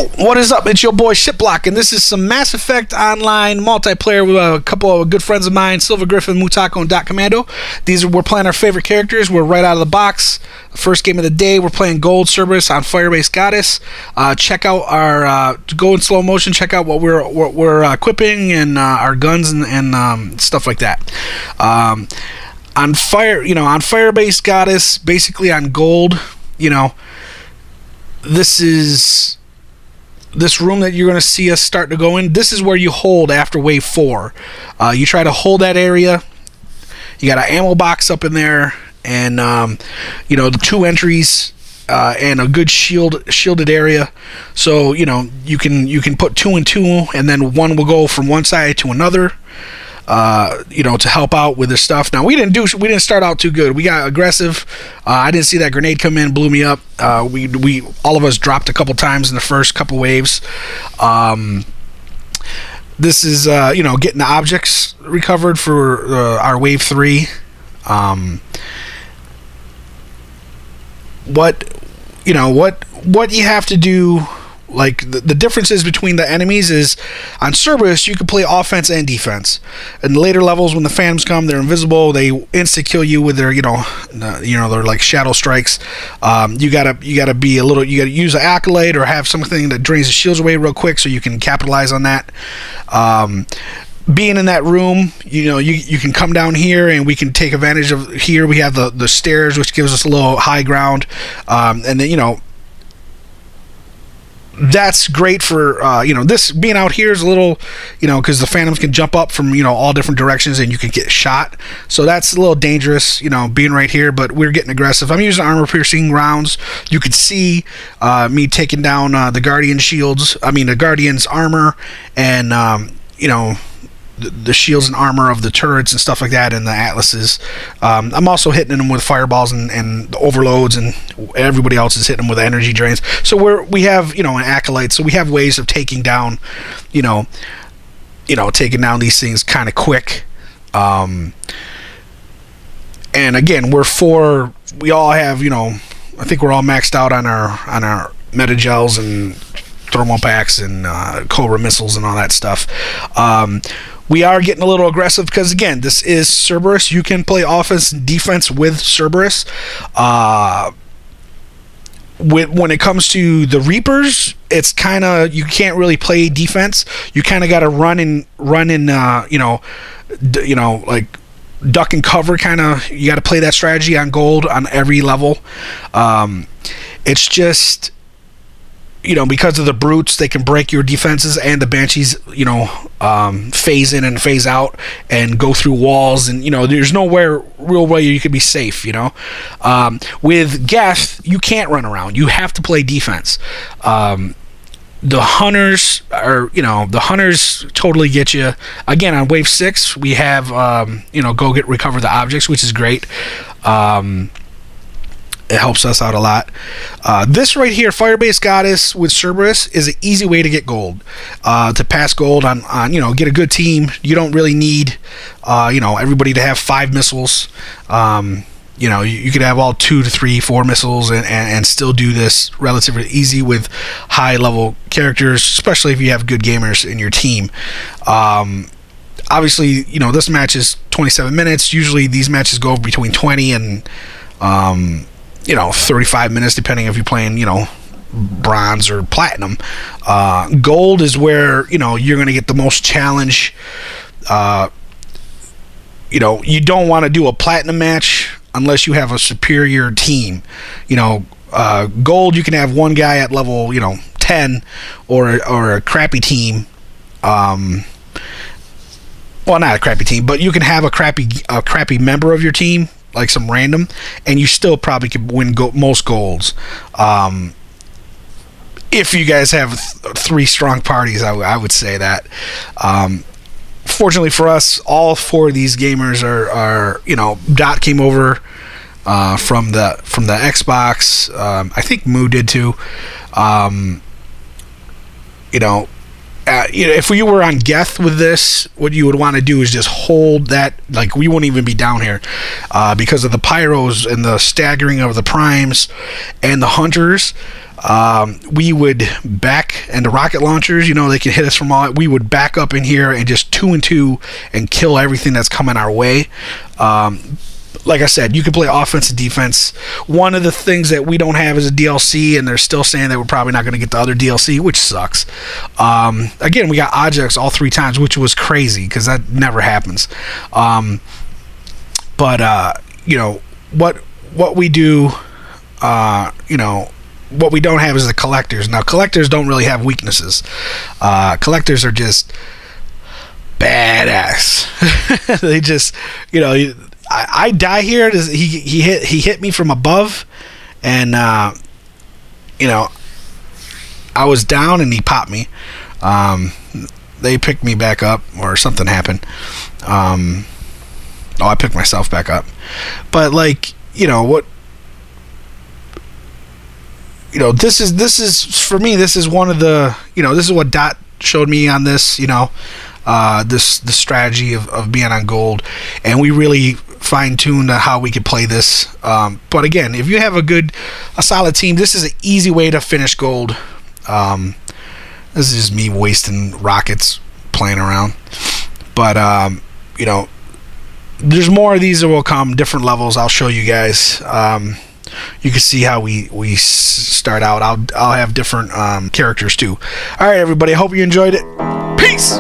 Yo, what is up? It's your boy SH-TBLOCK, and this is some Mass Effect Online multiplayer with a couple of good friends of mine, Silver Griffin, Mutako, and Dot Commando. We're playing our favorite characters. We're right out of the box. First game of the day, we're playing Gold Cerberus on Fire-base Goddess. Check out our go in slow motion. Check out what we're equipping and our guns and stuff like that. On Fire-base Goddess, basically on Gold, this room that you're going to see us start to go in, this is where you hold after wave 4. You try to hold that area. You got an ammo box up in there, and the 2 entries and a good shielded area. So you can put 2 and 2, and then one will go from one side to another. To help out with this stuff. Now we didn't start out too good. We got aggressive. I didn't see that grenade come in, blew me up. We all of us dropped a couple times in the first couple waves. This is getting the objects recovered for our wave 3. What you have to do. Like, the differences between the enemies is, on Cerberus, you can play offense and defense. In the later levels, when the Phantoms come, they're invisible. They insta-kill you with their, they're like shadow strikes. You gotta use an accolade or have something that drains the shields away real quick so you can capitalize on that. Being in that room, you can come down here and we can take advantage of here. We have the stairs, which gives us a little high ground, and then that's great for this being out here is a little because the Phantoms can jump up from all different directions and you can get shot, so that's a little dangerous being right here. But we're getting aggressive. I'm using armor piercing rounds. You could see me taking down the Guardian's armor and the shields and armor of the turrets and stuff like that, and the Atlases. I'm also hitting them with fireballs and the overloads, and everybody else is hitting them with energy drains. So we have an acolyte, so we have ways of taking down taking down these things kind of quick. And again, we all have I think we're all maxed out on our Medi-gels and thermal packs and Cobra-Missiles and all that stuff. We are getting a little aggressive because, again, this is Cerberus. You can play offense and defense with Cerberus. When it comes to the Reapers, it's kind of, you can't really play defense. You kind of got to run in like duck and cover kind of. You got to play that strategy on Gold on every level. It's just because of the brutes, they can break your defenses, and the Banshees, phase in and phase out and go through walls, and there's nowhere real way you could be safe. With Geth, you can't run around. You have to play defense. The hunters totally get you. Again, on wave 6, we have recover the objects, which is great. It helps us out a lot. This right here, Fire-base Goddess with Cerberus, is an easy way to get gold. To pass gold on get a good team. You don't really need everybody to have 5 missiles. You could have all 2 to 3, 4 missiles and still do this relatively easy with high level characters, especially if you have good gamers in your team. Obviously, this match is 27 minutes. Usually these matches go between 20 and 35 minutes, depending if you're playing, bronze or platinum. Gold is where, you're going to get the most challenge. You don't want to do a platinum match unless you have a superior team. Gold, you can have one guy at level, 10 or a crappy team. Well, not a crappy team, but you can have a crappy member of your team, like some random, and you still probably could win most golds. If you guys have 3 strong parties, I would say that. Fortunately for us, all 4 of these gamers are Dot came over from the Xbox. I think Moo did too. If we were on Geth with this, what you would want to do is just hold that, like, we wouldn't even be down here because of the pyros and the staggering of the primes and the hunters. we would back, and the rocket launchers, you know, they can hit us from all, we would back up in here and just 2 and 2 and kill everything that's coming our way. Like I said, you can play offense and defense. One of the things that we don't have is a DLC, and they're still saying that we're probably not going to get the other DLC, which sucks. Again, we got objects all 3 times, which was crazy because that never happens. You know, what we do, you know, what we don't have is the collectors. Now, collectors don't really have weaknesses. Collectors are just badass. They just, you know, I die here. He hit me from above, and you know, I was down and he popped me. They picked me back up, or something happened. Oh, I picked myself back up. But like, you know what? You know, this is for me. This is one of the, you know, this is what Dot showed me on this. You know, the strategy of being on gold, and we really fine-tuned how we could play this. But again, if you have a solid team, this is an easy way to finish gold. This is just me wasting rockets playing around. But you know, there's more of these that will come, different levels. I'll show you guys. You can see how we start out. I'll have different characters too. All right, everybody. I hope you enjoyed it. Peace.